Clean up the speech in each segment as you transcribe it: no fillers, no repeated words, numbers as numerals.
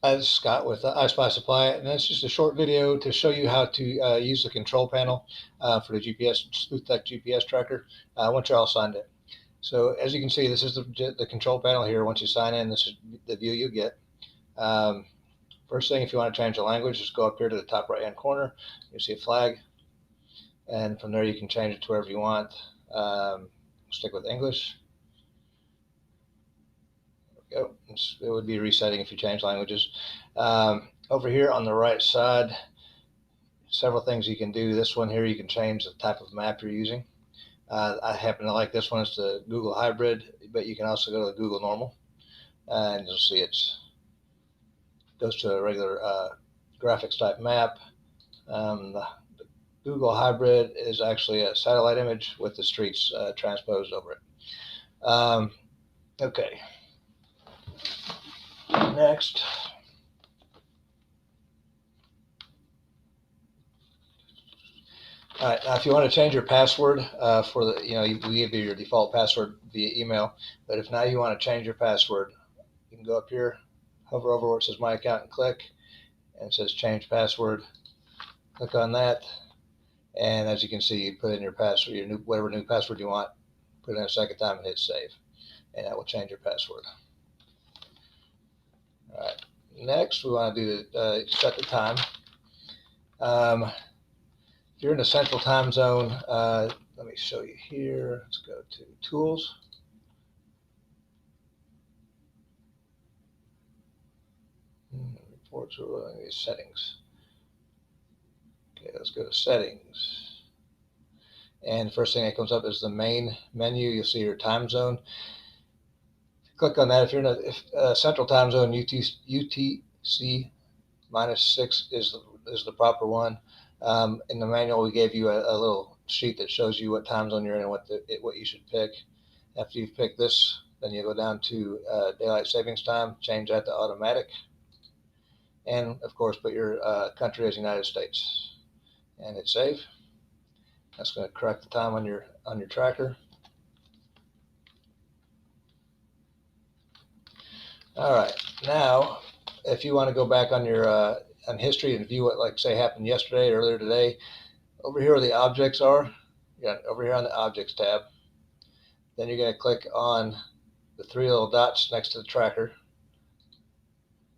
Hi, this is Scott with iSpy Supply, and that's just a short video to show you how to use the control panel for the GPS, Sleuthtek GPS tracker once you're all signed in. So as you can see, this is the control panel here. Once you sign in, this is the view you get. First thing, if you want to change the language, just go up here to the top right-hand corner. You see a flag, and from there you can change it to wherever you want. Stick with English. Go. It would be resetting if you change languages. Over here on the right side, several things you can do. This one here, you can change the type of map you're using. I happen to like this one. It's the Google Hybrid, but you can also go to the Google Normal, and you'll see it goes to a regular graphics type map. The Google Hybrid is actually a satellite image with the streets transposed over it. Okay. Next, all right. Now, if you want to change your password for the, we give you your default password via email. But if now you want to change your password, you can go up here, hover over where it says My Account, and click, and it says Change Password. Click on that, and as you can see, you put in your password, whatever new password you want. Put it in a second time and hit Save, and that will change your password. All right. Next, we want to do set the time. If you're in the central time zone, let me show you here. Let's go to Tools. Reports or Settings. Okay, let's go to Settings. And the first thing that comes up is the main menu. You'll see your time zone. Click on that. If you're in a central time zone, UTC -6 is the proper one. In the manual, we gave you a little sheet that shows you what time zone you're in and what you should pick. After you've picked this, then you go down to daylight savings time, change that to automatic, and of course put your country as United States, and hit save. That's going to correct the time on your tracker. All right, now if you want to go back on your on history and view what, like, say, happened yesterday, earlier today, over here where the objects are, over here on the Objects tab, then you're going to click on the three little dots next to the tracker,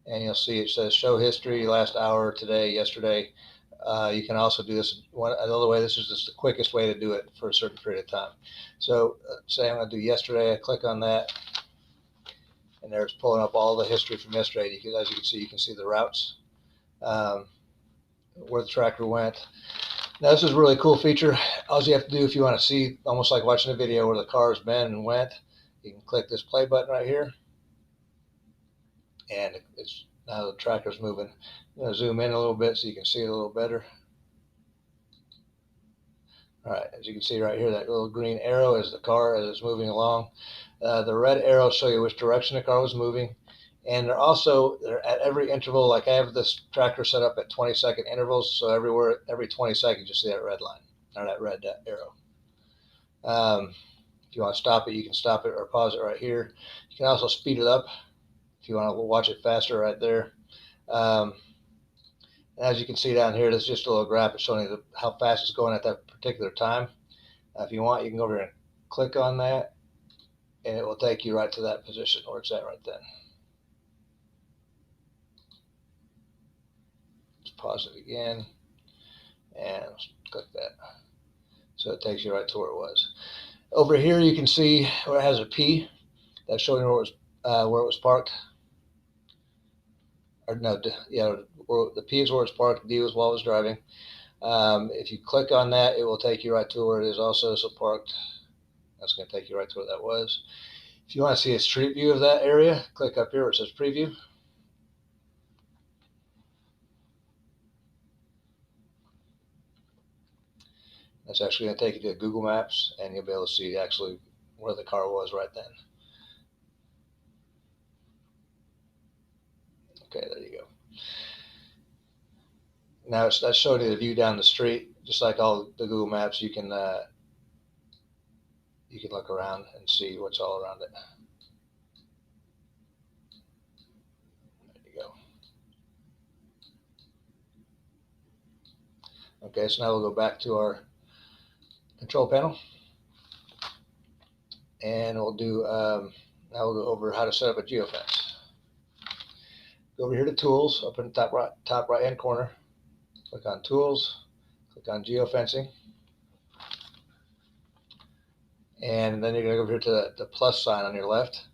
and you'll see it says Show History, last hour, today, yesterday. You can also do this another way. This is just the quickest way to do it for a certain period of time. So say I'm going to do yesterday. I click on that, and there it's pulling up all the history from yesterday. As you can see, the routes, where the tracker went. Now, this is a really cool feature. All you have to do, if you want to see, almost like watching a video where the car's been and went, you can click this play button right here, and it's now the tracker's moving. I'm going to zoom in a little bit so you can see it a little better. All right, as you can see right here, that little green arrow is the car as it's moving along. The red arrows show you which direction the car was moving. And they're at every interval. Like, I have this tracker set up at 20-second intervals, so every 20 seconds you see that red line, or that red arrow. If you want to stop it, you can stop it or pause it right here. You can also speed it up if you want to watch it faster right there. As you can see down here, there's just a little graph showing you how fast it's going at that particular time. If you want, you can go over here and click on that, and it will take you right to that position where it's at right then. Let's pause it again, and click that. So it takes you right to where it was. Over here, you can see where it has a P. That's showing where it was parked. Or no, yeah, the P is where it's parked. D was while it was driving. If you click on that, it will take you right to where it is also. So parked. That's going to take you right to where that was. If you want to see a street view of that area, click up here where it says Preview. That's actually going to take you to Google Maps, and you'll be able to see actually where the car was right then. Okay, there you go. Now that's showing you the view down the street. Just like all the Google Maps, you can look around and see what's all around it. There you go. Okay, so now we'll go back to our control panel, and we'll do, now we'll go over how to set up a geofence. Go over here to Tools, up in the top right hand corner, click on Tools, click on Geofencing, and then you're going to go over here to the plus sign on your left.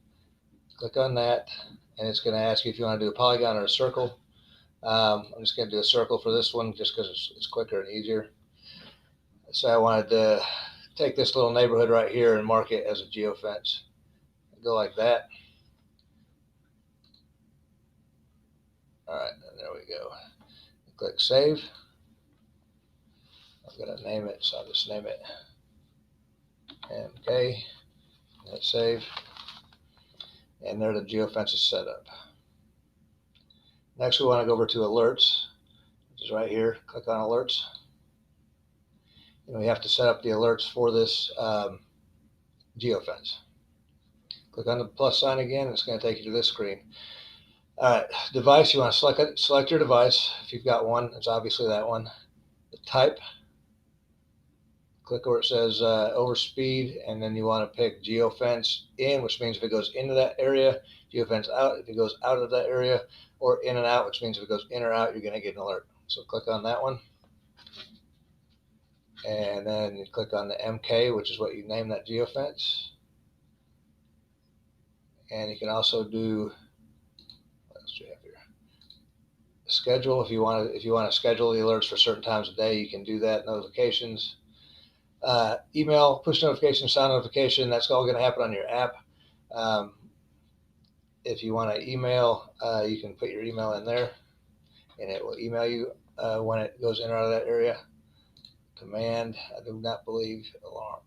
Click on that, and it's going to ask you if you want to do a polygon or a circle. I'm just going to do a circle for this one just because it's quicker and easier. So I wanted to take this little neighborhood right here and mark it as a geofence. Go like that. All right, and there we go. Click Save. I'm going to name it, so I'll just name it MK. Hit Save. And there the geofence is set up. Next, we want to go over to Alerts, which is right here. Click on Alerts. And we have to set up the alerts for this geofence. Click on the plus sign again, and it's going to take you to this screen. All right, device, you want to select your device. If you've got one, it's obviously that one. The type, click where it says over speed, and then you want to pick geofence in, which means if it goes into that area, geofence out if it goes out of that area, or in and out, which means if it goes in or out, you're going to get an alert. So click on that one. And then you click on the MK, which is what you name that geofence. And you can also do, what else do you have here? Schedule. If you want to schedule the alerts for certain times of day, you can do that. Notifications. Email, push notification, sound notification. That's all going to happen on your app. If you want to email, you can put your email in there, and it will email you when it goes in or out of that area. Command, I do not believe alarm.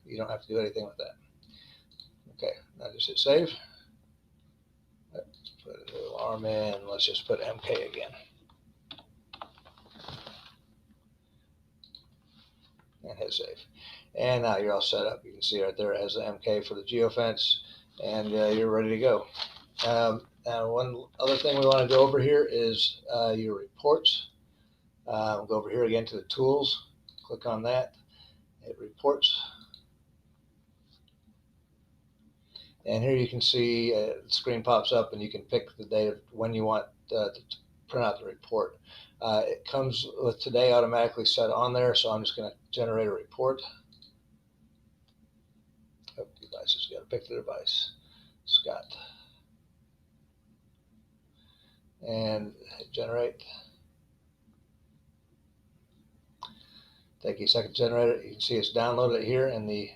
You don't have to do anything with that. Okay, now just hit save. Let's put a new alarm in. Let's just put MK again. And hit save. And now you're all set up. You can see right there it has the MK for the geofence, and you're ready to go. Now, one other thing we want to go over here is your reports. We'll go over here again to the tools. Click on that. Hit reports. And here you can see the screen pops up, and you can pick the date of when you want to print out the report. It comes with today automatically set on there, so I'm just going to generate a report. Oh, devices, got to pick the device. Scott. And hit generate. Take a second to generate it. You can see it's downloaded it here in the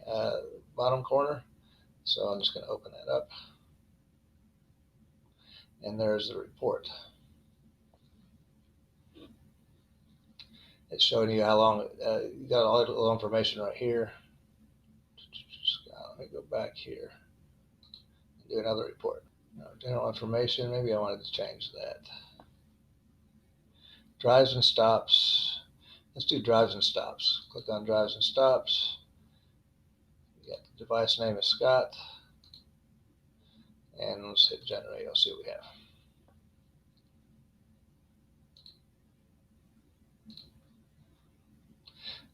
bottom corner. So I'm just going to open that up. And there's the report. It's showing you how long, you got all that little information right here. Let me go back here and do another report. General information, maybe I wanted to change that. Drives and stops. Let's do drives and stops. Click on drives and stops. You got the device name is Scott. And let's hit generate. I'll see what we have.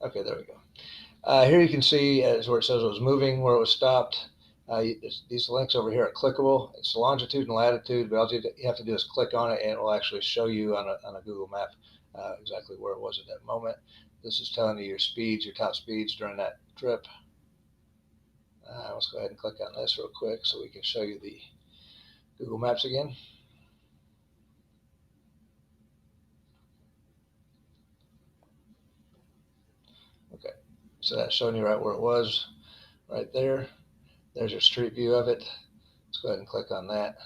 Okay, there we go. Here you can see where it says it was moving, where it was stopped. These links over here are clickable. It's longitude and latitude, but all you have to do is click on it, and it will actually show you on a Google map exactly where it was at that moment. This is telling you your speeds, your top speeds during that trip. Let's go ahead and click on this real quick so we can show you the Google Maps again. Okay, so that's showing you right where it was, right there. There's your street view of it. Let's go ahead and click on that.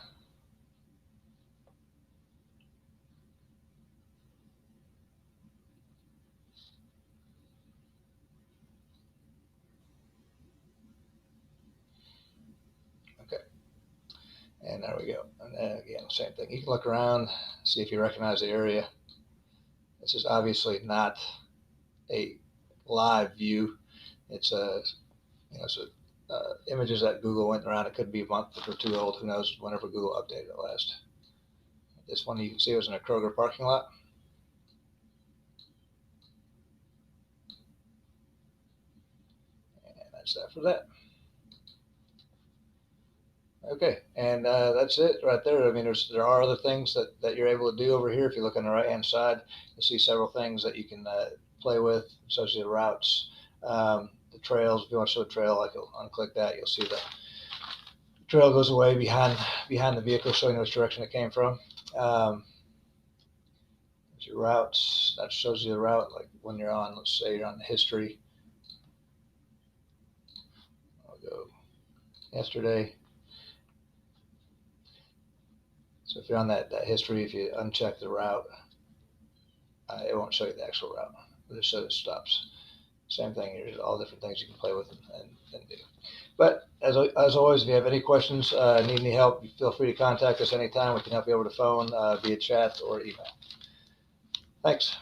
Okay, and there we go. And then again, same thing. You can look around, see if you recognize the area. This is obviously not a live view. It's images that Google went around. It could be a month or two old. Who knows? Whenever Google updated it last. This one you can see was in a Kroger parking lot. that's that for that. Okay, and that's it right there. I mean, there are other things that you're able to do over here. If you look on the right-hand side, you'll see several things that you can play with, associated routes, the trails. If you want to show a trail, like you'll unclick that, you'll see the trail goes away behind the vehicle, showing which direction it came from. There's your routes. That shows you the route, like when you're on, let's say you're on the history. I'll go yesterday. So if you're on that history, if you uncheck the route, it won't show you the actual route. It'll show the stops. Same thing. There's all different things you can play with and do. But as always, if you have any questions, need any help, feel free to contact us anytime. We can help you over the phone, via chat, or email. Thanks.